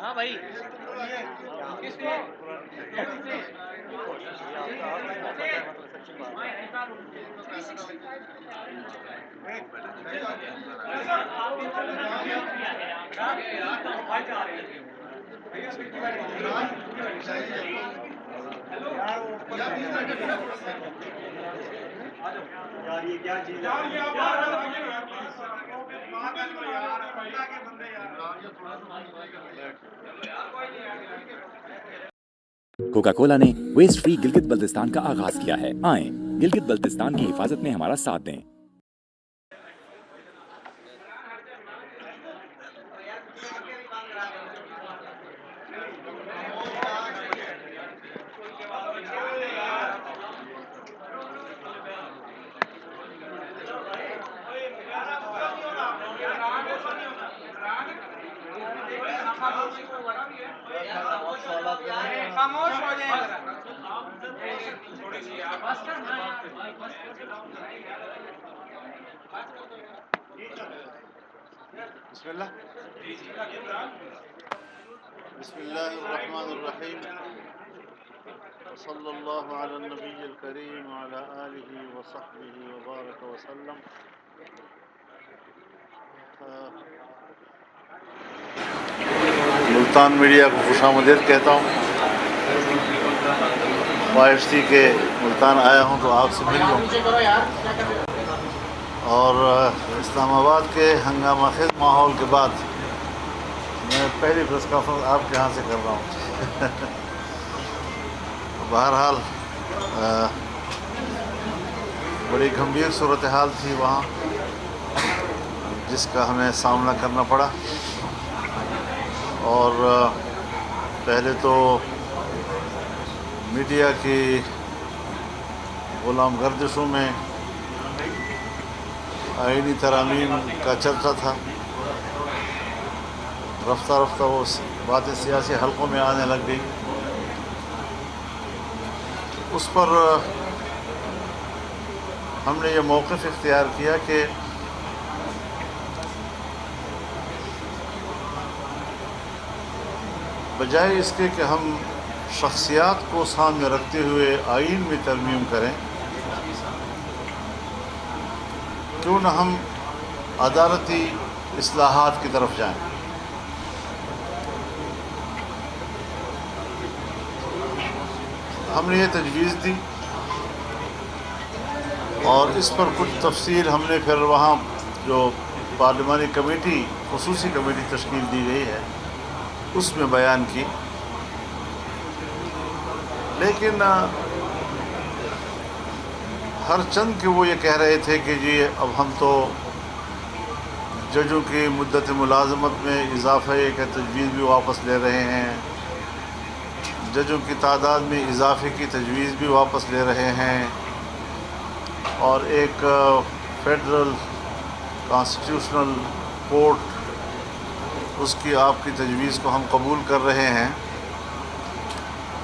ہاں بھائی Coca Cola نے ویسٹ فری گلگت بلتستان کا آغاز کیا ہے۔ آئیں گلگت بلتستان کی حفاظت میں ہمارا ساتھ دیں۔ خاموش ہو جائیں بسم اللہ الرحمن الرحیم صلی اللہ علی النبی الکریم وعلی آلہ وصحبہ وبارک وسلم۔ ملتان میڈیا کو خوش آمدید کہتا ہوں۔ خواہش تھی کہ ملتان آیا ہوں تو آپ سے مل لوں، اور اسلام آباد کے ہنگامہ خیز ماحول کے بعد میں پہلی پریس کانفرنس آپ کے یہاں سے کر رہا ہوں۔ بہرحال بڑی گمبھیر صورتحال تھی وہاں، جس کا ہمیں سامنا کرنا پڑا، اور پہلے تو میڈیا کی غلام گردشوں میں آئینی ترامیم کا چرچا تھا۔ رفتہ رفتہ وہ باتیں سیاسی حلقوں میں آنے لگ گئی۔ اس پر ہم نے یہ موقف اختیار کیا کہ بجائے اس کے کہ ہم شخصیات کو سامنے رکھتے ہوئے آئین میں ترمیم کریں، کیوں نہ ہم عدالتی اصلاحات کی طرف جائیں۔ ہم نے یہ تجویز دی، اور اس پر کچھ تفصیل ہم نے پھر وہاں جو پارلیمانی کمیٹی، خصوصی کمیٹی تشکیل دی گئی ہے، اس میں بیان کی۔ لیکن ہر چند کہ وہ یہ کہہ رہے تھے کہ جی اب ہم تو ججوں کی مدت ملازمت میں اضافے کا تجویز بھی واپس لے رہے ہیں، ججوں کی تعداد میں اضافے کی تجویز بھی واپس لے رہے ہیں، اور ایک فیڈرل کانسٹیٹیوشنل کورٹ، اس کی آپ کی تجویز کو ہم قبول کر رہے ہیں،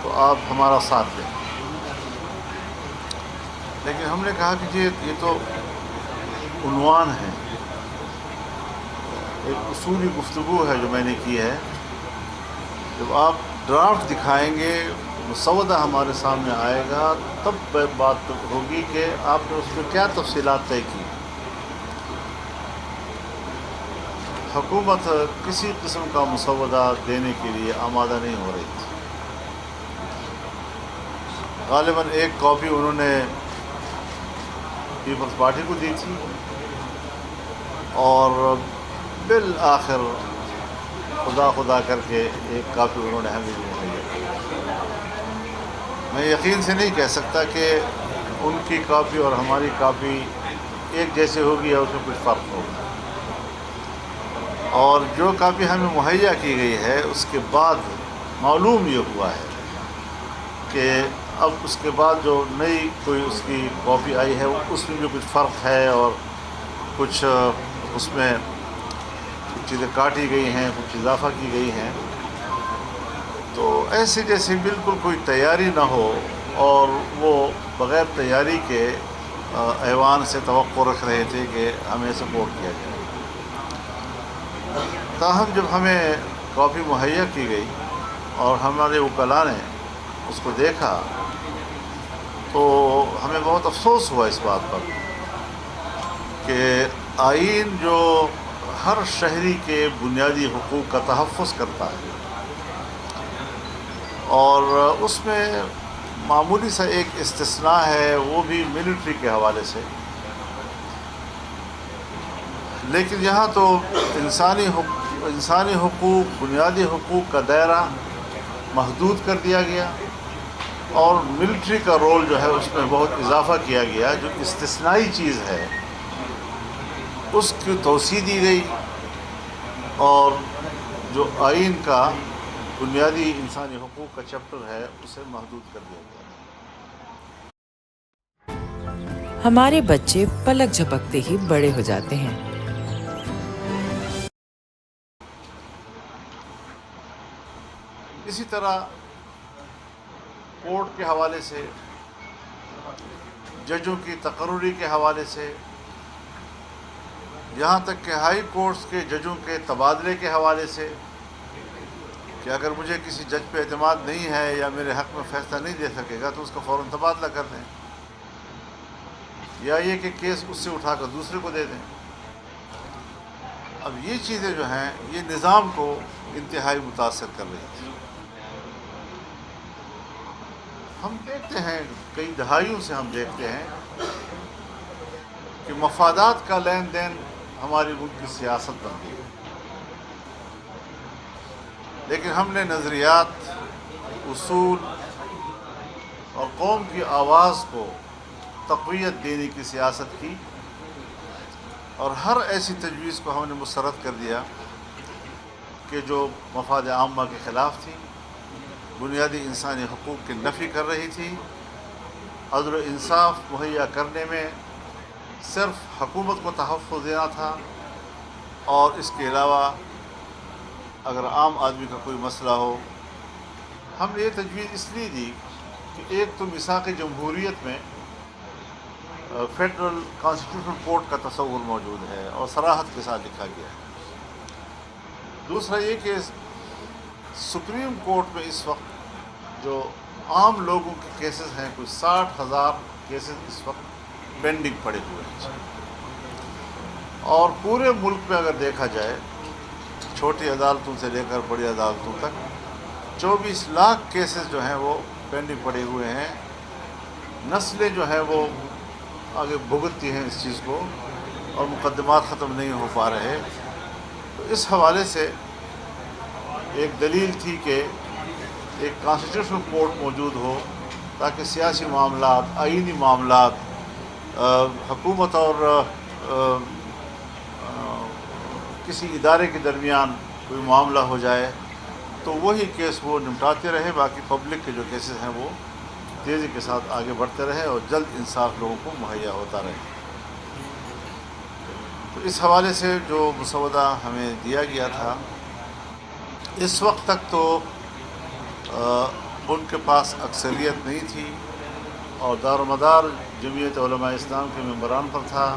تو آپ ہمارا ساتھ دیں۔ لیکن ہم نے کہا کہ جی یہ تو عنوان ہے، ایک اصولی گفتگو ہے جو میں نے کی ہے۔ جب آپ ڈرافٹ دکھائیں گے، مسودہ ہمارے سامنے آئے گا، تب بات ہوگی کہ آپ نے اس میں کیا تفصیلات طے کی۔ حکومت کسی قسم کا مسودہ دینے کے لیے آمادہ نہیں ہو رہی تھی۔ غالباً ایک کاپی انہوں نے پیپلز پارٹی کو دی تھی، اور بالآخر خدا کر کے ایک کاپی انہوں نے ہمیں دی۔ میں یقین سے نہیں کہہ سکتا کہ ان کی کاپی اور ہماری کاپی ایک جیسے ہوگی یا اس میں کچھ فرق ہوگا، اور جو کاپی ہمیں مہیا کی گئی ہے اس کے بعد معلوم یہ ہوا ہے کہ اب اس کے بعد جو نئی کوئی اس کی کاپی آئی ہے اس میں بھی کچھ فرق ہے اور کچھ اس میں کچھ چیزیں کاٹی گئی ہیں، کچھ اضافہ کی گئی ہیں، تو ایسے جیسے بالکل کوئی تیاری نہ ہو اور وہ بغیر تیاری کے ایوان سے توقع رکھ رہے تھے کہ ہمیں سپورٹ کیا جائے۔ تاہم جب ہمیں کاپی مہیا کی گئی اور ہمارے وکلاء نے اس کو دیکھا تو ہمیں بہت افسوس ہوا اس بات پر کہ آئین جو ہر شہری کے بنیادی حقوق کا تحفظ کرتا ہے اور اس میں معمولی سا ایک استثناء ہے، وہ بھی ملٹری کے حوالے سے، لیکن یہاں تو انسانی حقوق، بنیادی حقوق کا دائرہ محدود کر دیا گیا اور ملٹری کا رول جو ہے اس میں بہت اضافہ کیا گیا۔ جو استثنائی چیز ہے اس کی توسیع دی گئی اور جو آئین کا بنیادی انسانی حقوق کا چیپٹر ہے اسے محدود کر دیا گیا۔ ہمارے بچے پلک جھپکتے ہی بڑے ہو جاتے ہیں۔ اسی طرح کورٹ کے حوالے سے، ججوں کی تقرری کے حوالے سے، یہاں تک کہ ہائی کورٹس کے ججوں کے تبادلے کے حوالے سے کہ اگر مجھے کسی جج پہ اعتماد نہیں ہے یا میرے حق میں فیصلہ نہیں دے سکے گا تو اس کا فوراً تبادلہ کر دیں، یا یہ کہ کیس اس سے اٹھا کر دوسرے کو دے دیں۔ اب یہ چیزیں جو ہیں یہ نظام کو انتہائی متاثر کر رہی تھی۔ ہم دیکھتے ہیں، کئی دہائیوں سے ہم دیکھتے ہیں کہ مفادات کا لین دین ہماری ملک کی سیاست بن گئی ہے، لیکن ہم نے نظریات، اصول اور قوم کی آواز کو تقویت دینے کی سیاست کی اور ہر ایسی تجویز کو ہم نے مسترد کر دیا کہ جو مفاد عامہ کے خلاف تھی، بنیادی انسانی حقوق کی نفی کر رہی تھی، عدل و انصاف مہیا کرنے میں صرف حکومت کو تحفظ دینا تھا، اور اس کے علاوہ اگر عام آدمی کا کوئی مسئلہ ہو، ہم نے یہ تجویز اس لیے دی کہ ایک تو میثاق جمہوریت میں فیڈرل کانسٹیٹیوشنل کورٹ کا تصور موجود ہے اور صراحت کے ساتھ لکھا گیا ہے۔ دوسرا یہ کہ سپریم کورٹ میں اس وقت جو عام لوگوں کے کیسز ہیں، کوئی 60,000 کیسز اس وقت پینڈنگ پڑے ہوئے ہیں، اور پورے ملک میں اگر دیکھا جائے چھوٹی عدالتوں سے لے کر بڑی عدالتوں تک 24 لاکھ کیسز جو ہیں وہ پینڈنگ پڑے ہوئے ہیں۔ نسلیں جو ہیں وہ آگے بھگتتی ہیں اس چیز کو اور مقدمات ختم نہیں ہو پا رہے۔ تو اس حوالے سے ایک دلیل تھی کہ ایک کانسٹیٹیوشنل کورٹ موجود ہو تاکہ سیاسی معاملات، آئینی معاملات، حکومت اور کسی ادارے کے درمیان کوئی معاملہ ہو جائے تو وہی کیس وہ نمٹاتے رہے، باقی پبلک کے جو کیسز ہیں وہ تیزی کے ساتھ آگے بڑھتے رہے اور جلد انصاف لوگوں کو مہیا ہوتا رہے۔ تو اس حوالے سے جو مسودہ ہمیں دیا گیا تھا، اس وقت تک تو ان کے پاس اکثریت نہیں تھی اور دار و مدار جمعیت علماء اسلام کے ممبران پر تھا۔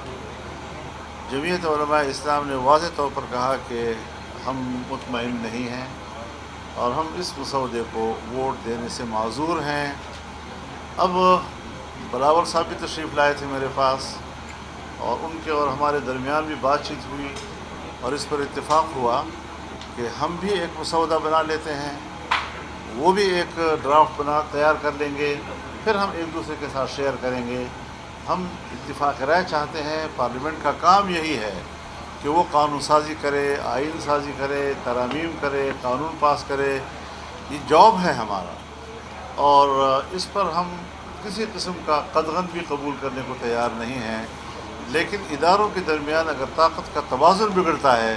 جمعیت علماء اسلام نے واضح طور پر کہا کہ ہم مطمئن نہیں ہیں اور ہم اس مسودے کو ووٹ دینے سے معذور ہیں۔ اب بلاول صاحب بھی تشریف لائے تھے میرے پاس اور ان کے اور ہمارے درمیان بھی بات چیت ہوئی اور اس پر اتفاق ہوا کہ ہم بھی ایک مسودہ بنا لیتے ہیں، وہ بھی ایک ڈرافٹ تیار کر لیں گے، پھر ہم ایک دوسرے کے ساتھ شیئر کریں گے۔ ہم اتفاق رائے چاہتے ہیں، پارلیمنٹ کا کام یہی ہے کہ وہ قانون سازی کرے، آئین سازی کرے، ترامیم کرے، قانون پاس کرے، یہ جاب ہے ہمارا، اور اس پر ہم کسی قسم کا قدغن بھی قبول کرنے کو تیار نہیں ہیں۔ لیکن اداروں کے درمیان اگر طاقت کا توازن بگڑتا ہے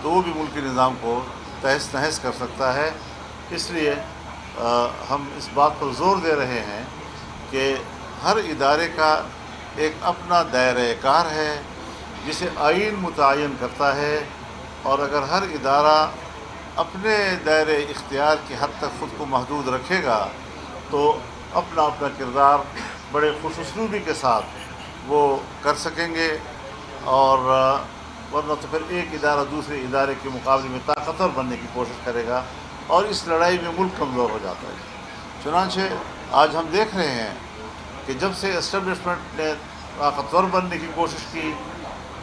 تو وہ بھی ملکی نظام کو تہس نہس کر سکتا ہے۔ اس لیے ہم اس بات پر زور دے رہے ہیں کہ ہر ادارے کا ایک اپنا دائرۂ کار ہے جسے آئین متعین کرتا ہے، اور اگر ہر ادارہ اپنے دائرۂ اختیار کی حد تک خود کو محدود رکھے گا تو اپنا اپنا کردار بڑے خوش اسلوبی کے ساتھ وہ کر سکیں گے، اور ورنہ تو پھر ایک ادارہ دوسرے ادارے کے مقابلے میں طاقتور بننے کی کوشش کرے گا، اور اس لڑائی میں ملک کمزور ہو جاتا ہے۔ چنانچہ آج ہم دیکھ رہے ہیں کہ جب سے اسٹیبلشمنٹ نے طاقتور بننے کی کوشش کی،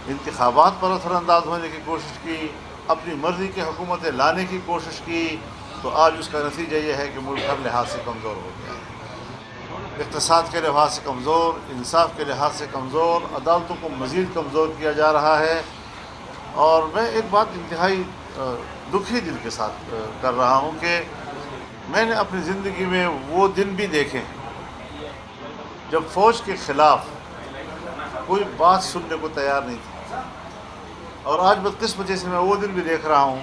انتخابات پر اثر انداز ہونے کی کوشش کی، اپنی مرضی کی حکومتیں لانے کی کوشش کی، تو آج اس کا نتیجہ یہ ہے کہ ملک ہر لحاظ سے کمزور ہو گیا ہے۔ اقتصاد کے لحاظ سے کمزور، انصاف کے لحاظ سے کمزور، عدالتوں کو مزید کمزور کیا جا رہا ہے۔ اور میں ایک بات انتہائی دکھی دل کے ساتھ کر رہا ہوں کہ میں نے اپنی زندگی میں وہ دن بھی دیکھے جب فوج کے خلاف کوئی بات سننے کو تیار نہیں تھی، اور آج بدقسمتی سے میں وہ دن بھی دیکھ رہا ہوں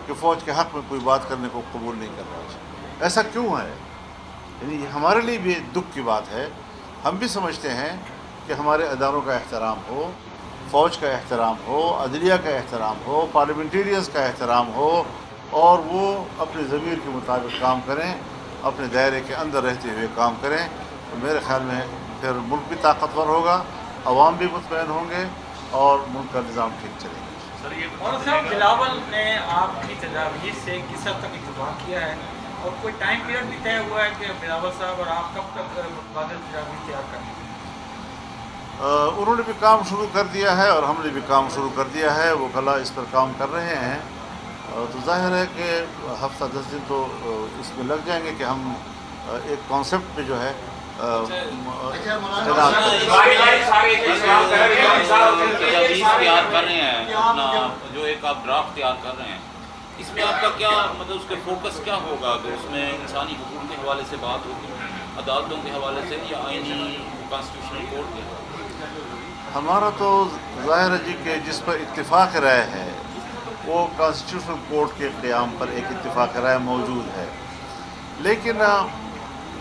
کہ فوج کے حق میں کوئی بات کرنے کو قبول نہیں کر رہا۔ ایسا کیوں ہے؟ یعنی یہ ہمارے لیے بھی دکھ کی بات ہے۔ ہم بھی سمجھتے ہیں کہ ہمارے اداروں کا احترام ہو، فوج کا احترام ہو، عدلیہ کا احترام ہو، پارلیمنٹیرینز کا احترام ہو، اور وہ اپنے ضمیر کے مطابق کام کریں، اپنے دائرے کے اندر رہتے ہوئے کام کریں، تو میرے خیال میں پھر ملک بھی طاقتور ہوگا، عوام بھی مطمئن ہوں گے، اور ملک کا نظام ٹھیک چلے گا۔ اور صاحب بلاول نے آپ کی تجاویز سے کس حد تک اتفاق کیا ہے، اور کوئی ٹائم پیریڈ بھی طے ہوا ہے کہ بلاول صاحب اور آپ کب تک متبادل تجاویز تیار کریں گے؟ انہوں نے بھی کام شروع کر دیا ہے اور ہم نے بھی کام شروع کر دیا ہے، وہ کلا اس پر کام کر رہے ہیں، تو ظاہر ہے کہ ہفتہ 10 دن تو اس میں لگ جائیں گے کہ ہم ایک کانسیپٹ پہ جو ہے تیار کر رہے ہیں، اپنا جو ایک آپ ڈرافٹ تیار کر رہے ہیں، اس میں آپ کا کیا مطلب اس کے فوکس کیا ہوگا؟ کہ اس میں انسانی حقوق کے حوالے سے بات ہوگی، عدالتوں کے حوالے سے، یا آئینی کانسٹیٹیوشنل کورٹ کے حوالے سے؟ ہمارا تو ظاہر ہے جی کہ جس پر اتفاق رائے ہے وہ کانسٹیٹیوشنل کورٹ کے قیام پر ایک اتفاق رائے موجود ہے، لیکن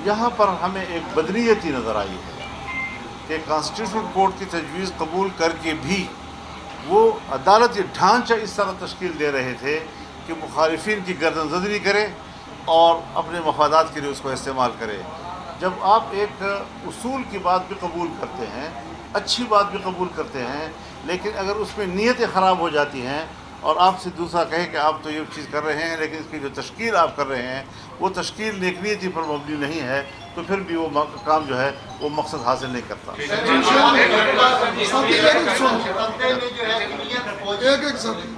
یہاں پر ہمیں ایک بدنیتی نظر آئی ہے کہ کانسٹیٹیوشنل کورٹ کی تجویز قبول کر کے بھی وہ عدالتی ڈھانچہ اس طرح تشکیل دے رہے تھے کہ مخالفین کی گردن زدری کرے اور اپنے مفادات کے لیے اس کو استعمال کرے۔ جب آپ ایک اصول کی بات بھی قبول کرتے ہیں، اچھی بات بھی قبول کرتے ہیں، لیکن اگر اس میں نیتیں خراب ہو جاتی ہیں اور آپ سے دوسرا کہے کہ آپ تو یہ چیز کر رہے ہیں لیکن اس کی جو تشکیل آپ کر رہے ہیں وہ تشکیل نیک نیتی پر مبنی نہیں ہے، تو پھر بھی وہ کام جو ہے وہ مقصد حاصل نہیں کرتا۔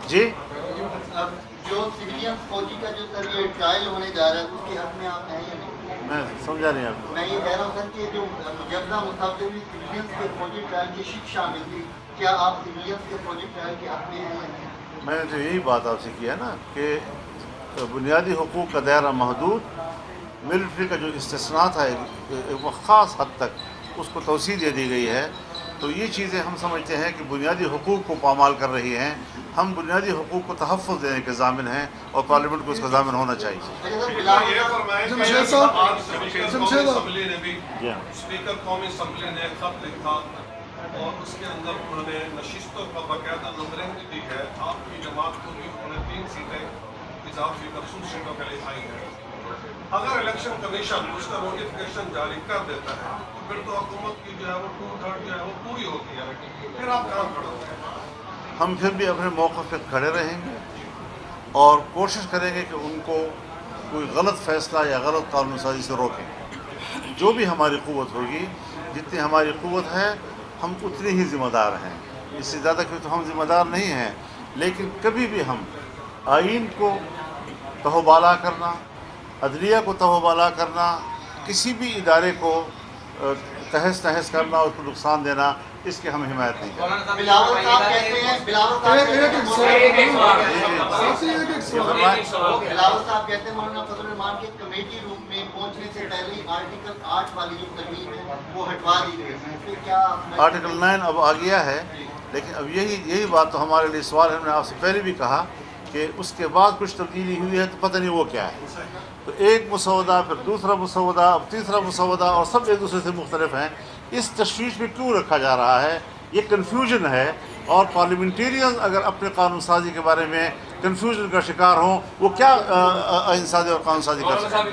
جی جو سویلین فوجی کا جو سر یہ ٹرائل ہونے جا رہا ہے اس کے حق میں آپ ہیں یا نہیں؟ میں سمجھا نہیں آپ کو۔ میں یہ کہہ رہا ہوں سر کہ جو مجوزہ مطالبے میں سویلین کے فوجی ٹرائل کی شک شامل تھی، کیا آپ سویلین کے فوجی ٹرائل کے حق میں ہیں یا نہیں؟ میں نے تو یہی بات آپ سے کی ہے نا کہ بنیادی حقوق کا دائرہ محدود، ملٹری کا جو استثناء تھا ایک خاص حد تک اس کو توسیع دے دی گئی ہے، تو یہ چیزیں ہم سمجھتے ہیں کہ بنیادی حقوق کو پامال کر رہی ہیں۔ ہم بنیادی حقوق کو تحفظ دینے کے ضامن ہیں اور پارلیمنٹ کو اس کا ضامن ہونا چاہیے۔ اسمبلی نے بھی جی اسپیکر قومی اسمبلی نے ایک خط لکھا اور اس کے اندر انہوں نے نشستوں کا باقاعدہ نمبرنگ دی ہے۔ آپ کی جماعت کو بھی انہوں نے 3 سیٹیں اضافی خصوصی سیٹوں کے لیے آئی ہیں۔ اگر الیکشن کمیشن اس کا نوٹیفکیشن جاری کر دیتا ہے تو پھر تو حکومت کی جو ہے وہ 2/3 جو ہے وہ پوری ہوتی ہے، پھر آپ کہاں کھڑے ہوتے ہیں؟ ہم پھر بھی اپنے موقف پہ کھڑے رہیں گے اور کوشش کریں گے کہ ان کو کوئی غلط فیصلہ یا غلط قانون سازی سے روکیں۔ جو بھی ہماری قوت ہوگی، جتنی ہماری قوت ہے ہم اتنے ہی ذمہ دار ہیں، اس سے زیادہ کہ تو ہم ذمہ دار نہیں ہیں، لیکن کبھی بھی ہم آئین کو تہوبالا کرنا، عدلیہ کو تہوبالا کرنا، کسی بھی ادارے کو تہس نہس کرنا، اس کو نقصان دینا، اس کی ہم حمایت نہیں کرتے۔ بلاول صاحب کہتے ہیں مولانا فضل الرحمان کے کمیٹی روم میں پہنچنے سے پہلے آرٹیکل 8 والی جو ترمیم ہے وہ ہٹوا دی گئی ہے، پھر کیا آرٹیکل 9 اب آ گیا ہے، لیکن اب یہی بات تو ہمارے لیے سوال ہے۔ ہم نے آپ سے پہلے بھی کہا کہ اس کے بعد کچھ تبدیلی ہوئی ہے تو پتہ نہیں وہ کیا ہے. تو ایک مسودہ، پھر دوسرا مسودہ، اب تیسرا مسودہ، اور سب ایک دوسرے سے مختلف ہیں. اس تشویش میں کیوں رکھا جا رہا ہے؟ یہ کنفیوژن ہے. اور پارلیمنٹیرین اگر اپنے قانون سازی کے بارے میں کنفیوژن کا شکار ہوں، وہ کیا آئین سازی اور قانون سازی کر سکتے ہیں؟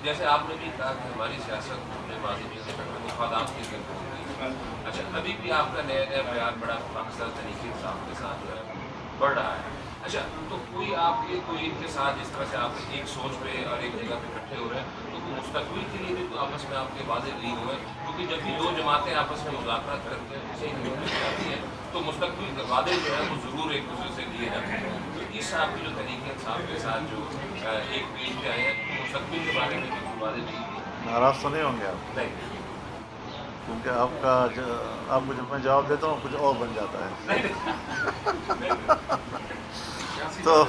جیسے آپ نے بھی کہا کہ ہماری سیاست میں ماضی میں مفادات کی ضرورت ہوتی ہے. اچھا، ابھی بھی آپ کا نیا نیا بیان بڑا اکثر طریقے انصاف کے ساتھ جو ہے بڑھ رہا ہے. اچھا، تو کوئی آپ کے کوئی ان کے ساتھ جس طرح سے آپ ایک سوچ پہ اور ایک جگہ پہ اکٹھے ہو رہے ہیں، تو مستقبل کے لیے بھی آپس میں آپ کے واضح نہیں ہوئے؟ کیونکہ جب بھی دو جماعتیں آپس میں مذاکرات کرتے ہیں صحیح نکل جاتی ہیں تو مستقبل کے وعدے جو ہے وہ ضرور ایک دوسرے سے لیے جاتے ہیں. تو اس آپ کی جو طریقے انصاف کے ساتھ جو ایک پیج پہ آئے ہیں، مستقبل کے بارے میں بھی وعدے نہیں کیے. ناراض تو نہیں ہوں گے آپ؟ نہیں کیونکہ آپ کو جب میں جواب دیتا ہوں کچھ اور بن جاتا ہے. تو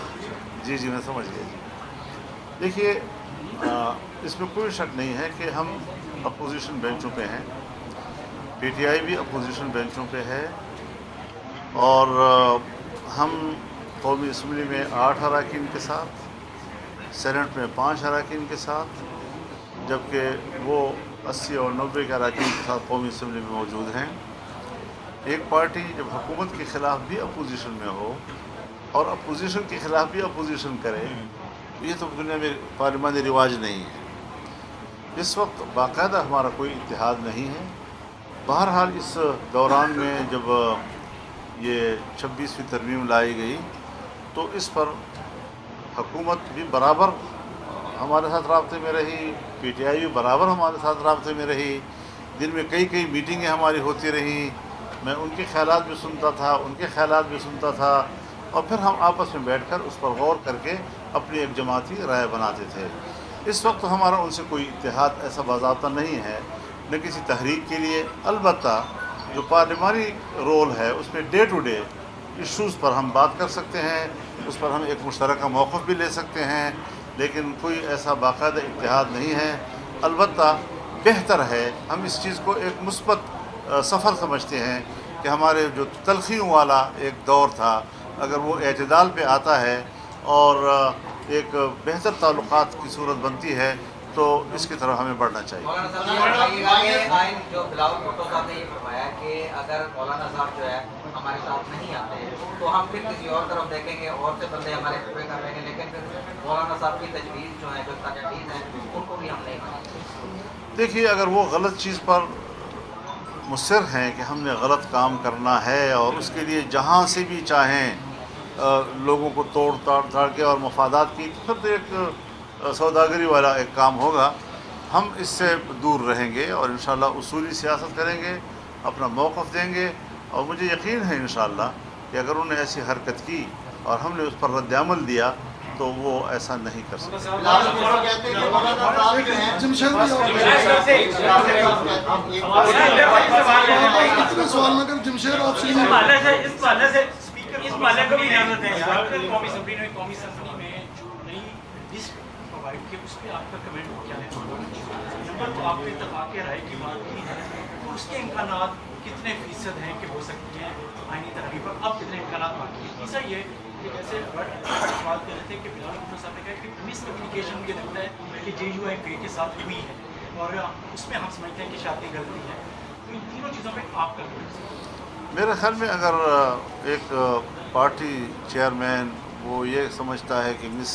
جی میں سمجھ گیا. دیکھیے، اس میں کوئی شک نہیں ہے کہ ہم اپوزیشن بینچوں پہ ہیں. پی ٹی آئی بھی اپوزیشن بینچوں پہ ہے، اور ہم قومی اسمبلی میں 8 اراکین کے ساتھ، سینٹ میں 5 اراکین کے ساتھ، جبکہ وہ 80 اور 90 کے اراکین کے ساتھ قومی اسمبلی میں موجود ہیں. ایک پارٹی جب حکومت کے خلاف بھی اپوزیشن میں ہو اور اپوزیشن کے خلاف بھی اپوزیشن کرے، یہ تو دنیا میں پارلیمانی رواج نہیں ہے. اس وقت باقاعدہ ہمارا کوئی اتحاد نہیں ہے. بہرحال اس دوران میں جب یہ 26ویں ترمیم لائی گئی تو اس پر حکومت بھی برابر ہمارے ساتھ رابطے میں رہی، پی ٹی آئی بھی برابر ہمارے ساتھ رابطے میں رہی. دن میں کئی میٹنگیں ہماری ہوتی رہیں. میں ان کے خیالات بھی سنتا تھا، ان کے خیالات بھی سنتا تھا، اور پھر ہم آپس میں بیٹھ کر اس پر غور کر کے اپنی ایک جماعتی رائے بناتے تھے. اس وقت ہمارا ان سے کوئی اتحاد ایسا باضابطہ نہیں ہے، نہ کسی تحریک کے لیے. البتہ جو پارلیمانی رول ہے اس میں ڈے ٹو ڈے ایشوز پر ہم بات کر سکتے ہیں، اس پر ہم ایک مشترکہ موقف بھی لے سکتے ہیں، لیکن کوئی ایسا باقاعدہ اتحاد نہیں ہے. البتہ بہتر ہے، ہم اس چیز کو ایک مثبت سفر سمجھتے ہیں کہ ہمارے جو تلخیوں والا ایک دور تھا، اگر وہ اعتدال پہ آتا ہے اور ایک بہتر تعلقات کی صورت بنتی ہے تو اس کی طرف ہمیں بڑھنا چاہیے. آئین جو بلاول بھٹو صاحب نے یہ فرمایا کہ اگر مولانا صاحب جو ہے ہمارے ساتھ نہیں آتے تو ہم پھر کسی اور طرف دیکھیں گے، اور سے بندے ہمارے پورے کر لیں گے، لیکن پھر مولانا صاحب کی تجویز جو ہے، جو تجاویز ہیں، ان کو بھی ہم نہیں مانیں گے. دیکھیے، اگر وہ غلط چیز پر مصر ہیں کہ ہم نے غلط کام کرنا ہے اور اس کے لیے جہاں سے بھی چاہیں لوگوں کو توڑ کے اور مفادات کی، تو پھر تو ایک سوداگری والا ایک کام ہوگا. ہم اس سے دور رہیں گے اور انشاءاللہ اصولی سیاست کریں گے، اپنا موقف دیں گے. اور مجھے یقین ہے انشاءاللہ کہ اگر انہوں نے ایسی حرکت کی اور ہم نے اس پر رد عمل دیا تو وہ ایسا نہیں کر سکتے. اس معاملے کو بھی اجازت ہے. قومی اسمبلی میں جو نئی لسٹ پرووائڈ کی، اس پہ آپ کا کمنٹ کیا ہے؟ نمبر تو آپ نے اتفاق رائے کی بات کی ہے، تو اس کے امکانات کتنے فیصد ہیں کہ ہو سکتی ہیں آئینی ترقی پر؟ اب کتنے امکانات باقی ہیں؟ تیسرا یہ کہ جیسے سوال کر رہے تھے کہ بلاول بھٹو صاحب نے کہا کہ مس کمیونیکیشن مجھے لگتا ہے کہ جے یو آئی پی کے ساتھ ہوئی ہے، اور اس میں ہم سمجھتے ہیں کہ شاید یہ غلطی ہے. تو ان تینوں چیزوں پہ آپ کا میرے خیال میں اگر ایک پارٹی چیئرمین وہ یہ سمجھتا ہے کہ مس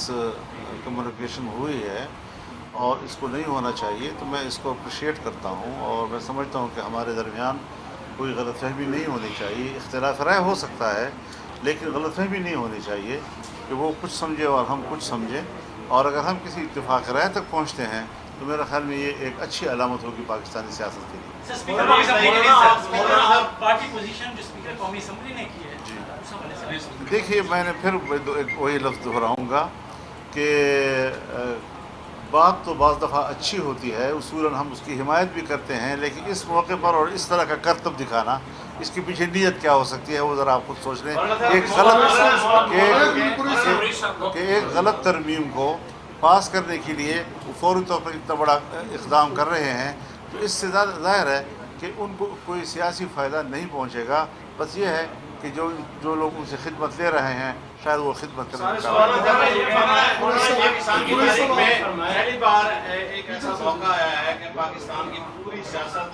کمیونیکیشن ہوئی ہے اور اس کو نہیں ہونا چاہیے، تو میں اس کو اپریشیٹ کرتا ہوں، اور میں سمجھتا ہوں کہ ہمارے درمیان کوئی غلط فہمی نہیں ہونی چاہیے. اختلاف رائے ہو سکتا ہے لیکن غلط فہمی نہیں ہونی چاہیے کہ وہ کچھ سمجھے اور ہم کچھ سمجھیں. اور اگر ہم کسی اتفاق رائے تک پہنچتے ہیں تو میرے خیال میں یہ ایک اچھی علامت ہوگی پاکستانی سیاست کے لیے. دیکھیے، میں نے پھر وہی لفظ دہراؤں گا کہ بات تو بعض دفعہ اچھی ہوتی ہے، اصولاً ہم اس کی حمایت بھی کرتے ہیں، لیکن اس موقع پر اور اس طرح کا کرتب دکھانا، اس کے پیچھے نیت کیا ہو سکتی ہے وہ ذرا آپ خود سوچ لیں. ایک غلط ترمیم کو پاس کرنے کے لیے وہ فوری طور پر اتنا بڑا اقدام کر رہے ہیں، تو اس سے ظاہر ہے کہ ان کو کوئی سیاسی فائدہ نہیں پہنچے گا. بس یہ ہے کہ جو لوگ ان سے خدمت لے رہے ہیں شاید وہ خدمت کرنے کا پاکستان کی تاریخ میں پہلی بار ایک ایسا موقع آیا ہے کہ پاکستان کی پوری سیاست،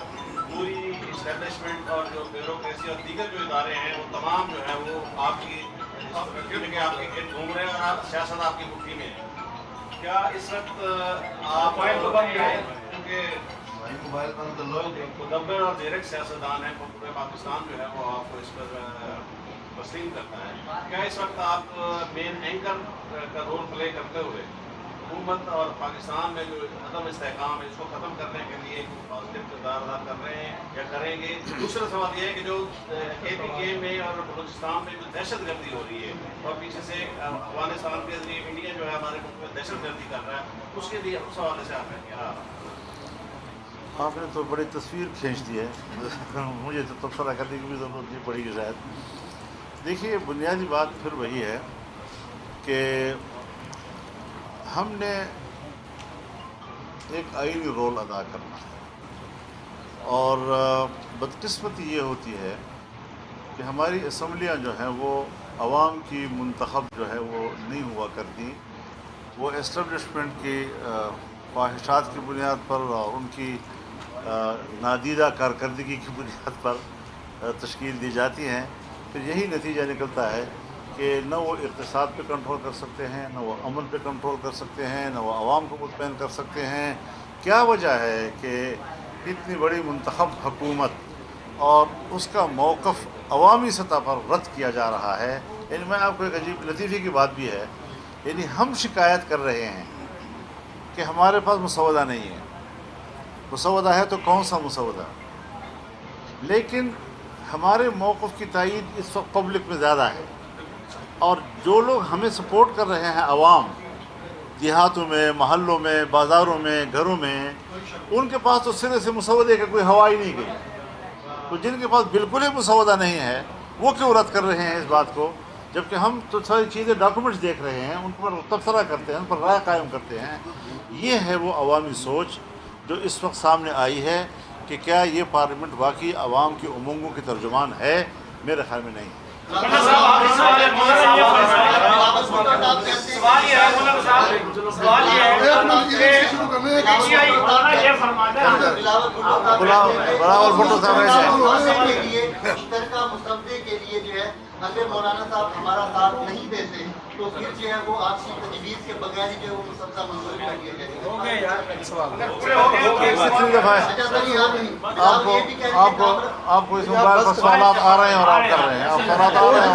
پوری اسٹیبلشمنٹ اور جو بیوروکریسی اور دیگر جو ادارے ہیں وہ تمام جو ہے وہ آپ کے گرد گھوم رہے ہیں اور سیاست آپ کی مٹھی میں ہے. کیا اس وقت آپ کیونکہ مدبر اور ڈائریکٹ سیاستدان ہیں پورے پاکستان جو ہے وہ آپ کو اس پر تسلیم کرتا ہے، کیا اس وقت آپ مین اینکر کا رول پلے کرتے ہوئے حکومت اور پاکستان میں جو عدم استحکام ہے اس کو ختم کرنے کے لیے پازیٹیو کردار ادا کر رہے ہیں یا کریں گے؟ دوسرا سوال یہ ہے کہ جو APK میں اور بلوچستان میں جو دہشت گردی ہو رہی ہے اور پیچھے سے افغانستان کے ذریعے انڈیا جو ہے ہمارے ملک میں دہشت گردی کر رہا ہے، اس کے لیے اس حوالے سے آپ نے کیا؟ آپ نے تو بڑی تصویر کھینچ دی ہے مجھے تو تبصرہ کرنے کی بھی ضرورت نہیں پڑی گی شاید. دیکھیے بنیادی بات پھر وہی ہے کہ ہم نے ایک آئینی رول ادا کرنا ہے اور بدقسمتی یہ ہوتی ہے کہ ہماری اسمبلیاں جو ہیں وہ عوام کی منتخب جو ہے وہ نہیں ہوا کرتی، وہ اسٹیبلشمنٹ کی خواہشات کی بنیاد پر اور ان کی نادیدہ کارکردگی کی بنیاد پر تشکیل دی جاتی ہیں. پھر یہی نتیجہ نکلتا ہے کہ نہ وہ اقتصاد پہ کنٹرول کر سکتے ہیں، نہ وہ امن پہ کنٹرول کر سکتے ہیں، نہ وہ عوام کو مطمئن کر سکتے ہیں. کیا وجہ ہے کہ اتنی بڑی منتخب حکومت اور اس کا موقف عوامی سطح پر رد کیا جا رہا ہے؟ یعنی میں آپ کو ایک عجیب لطیفے کی بات بھی ہے، یعنی ہم شکایت کر رہے ہیں کہ ہمارے پاس مسودہ نہیں ہے. مسودہ ہے تو کون سا مسودہ؟ لیکن ہمارے موقف کی تائید اس وقت پبلک میں زیادہ ہے اور جو لوگ ہمیں سپورٹ کر رہے ہیں عوام دیہاتوں میں، محلوں میں، بازاروں میں، گھروں میں، ان کے پاس تو سرے سے مسودے کا کوئی ہوا ہی نہیں گئی. تو جن کے پاس بالکل ہی مسودہ نہیں ہے وہ کیوں رد کر رہے ہیں اس بات کو، جبکہ ہم تو ساری چیزیں ڈاکومنٹس دیکھ رہے ہیں، ان پر تبصرہ کرتے ہیں، ان پر رائے قائم کرتے ہیں. یہ ہے وہ عوامی سوچ جو اس وقت سامنے آئی ہے کہ کیا یہ پارلیمنٹ واقعی عوام کی امنگوں کی ترجمان ہے؟ میرے خیال میں نہیں. بلاول بھٹو صاحب مشترکہ مسودے کے لیے جو ہے اگر مولانا صاحب ہمارا ساتھ نہیں دیتے تو پھر جو ہے وہ آپ کی تجویز کے بغیر ہی جو ہے وہ مسودہ منظور کر دیا جائے گا. آپ کو اس موبائل پر سوالات آ رہے ہیں اور آپ کر رہے ہیں، سوالات آ رہے ہیں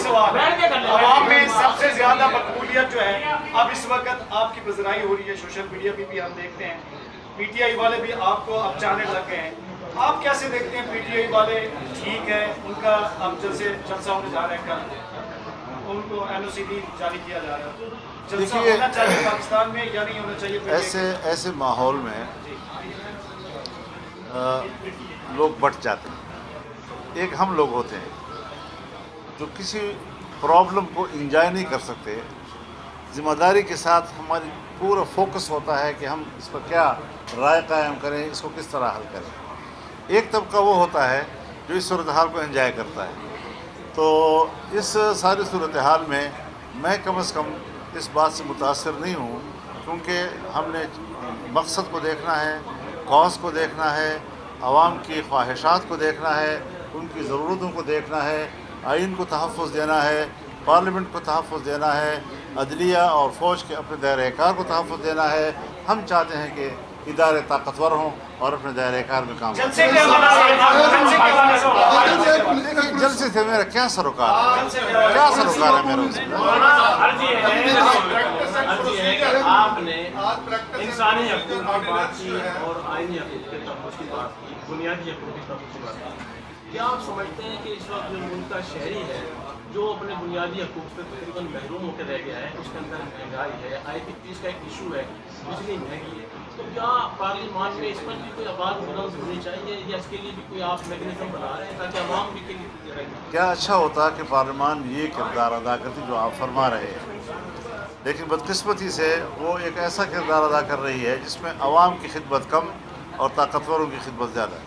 اور عوام میں سب سے زیادہ مقبولیت جو ہے اب اس وقت آپ کی پذیرائی ہو رہی ہے، سوشل میڈیا پہ بھی ہم دیکھتے ہیں، PTI والے بھی آپ کو اب چاہنے لگ گئے ہیں. آپ کیسے دیکھتے ہیں PTI والے ٹھیک ہے، ان کا اب جلسہ ہونے جا رہا ہے کل، ان کو NOC بھی جاری کیا جا رہا ہے، جلسہ ہونا چاہیے پاکستان میں یا نہیں ہونا چاہیے؟ ایسے ماحول میں لوگ بٹ جاتے ہیں. ایک ہم لوگ ہوتے ہیں جو کسی پرابلم کو انجوائے نہیں کر سکتے، ذمہ داری کے ساتھ ہماری پورا فوکس ہوتا ہے کہ ہم اس پر کیا رائے قائم کریں، اس کو کس طرح حل کریں. ایک طبقہ وہ ہوتا ہے جو اس صورتحال کو انجوائے کرتا ہے. تو اس ساری صورتحال میں میں کم از کم اس بات سے متاثر نہیں ہوں، کیونکہ ہم نے مقصد کو دیکھنا ہے، کاز کو دیکھنا ہے، عوام کی خواہشات کو دیکھنا ہے، ان کی ضرورتوں کو دیکھنا ہے، آئین کو تحفظ دینا ہے، پارلیمنٹ کو تحفظ دینا ہے، عدلیہ اور فوج کے اپنے دائرۂ کار کو تحفظ دینا ہے. ہم چاہتے ہیں کہ ادارے طاقتور ہوں اور اپنے دائرۂ کار میں کام کریں. جلسے سے میرا کیا سروکار ہے؟ کیا سروکار ہے میرا؟ آپ نے انسانی حقوق کی بات کی اور آئینی حقوق کے تحفظ کی بات کی، بنیادی حقوق کے تحفظ کی بات کی. کیا آپ سمجھتے ہیں کہ اس وقت جو ملک کا شہری ہے جو اپنے بنیادی حقوق سے تقریباً محروم ہو کے رہ گیا ہے، اس کے اندر مہنگائی ہے، IPPs کا ایک ایشو ہے، بجلی مہنگی ہے، تو کیا پارلیمان میں اس پر بھی کوئی آواز بلند ہونی چاہیے یا اس کے لیے بھی کوئی آپ میکنزم بنا رہے ہیں تاکہ عوام بھی کے لیے رہے؟ کیا اچھا ہوتا کہ پارلیمان یہ کردار ادا کرتی جو آپ فرما رہے ہیں، لیکن بدقسمتی سے وہ ایک ایسا کردار ادا کر رہی ہے جس میں عوام کی خدمت کم اور طاقتوروں کی خدمت زیادہ ہے.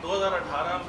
2018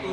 2,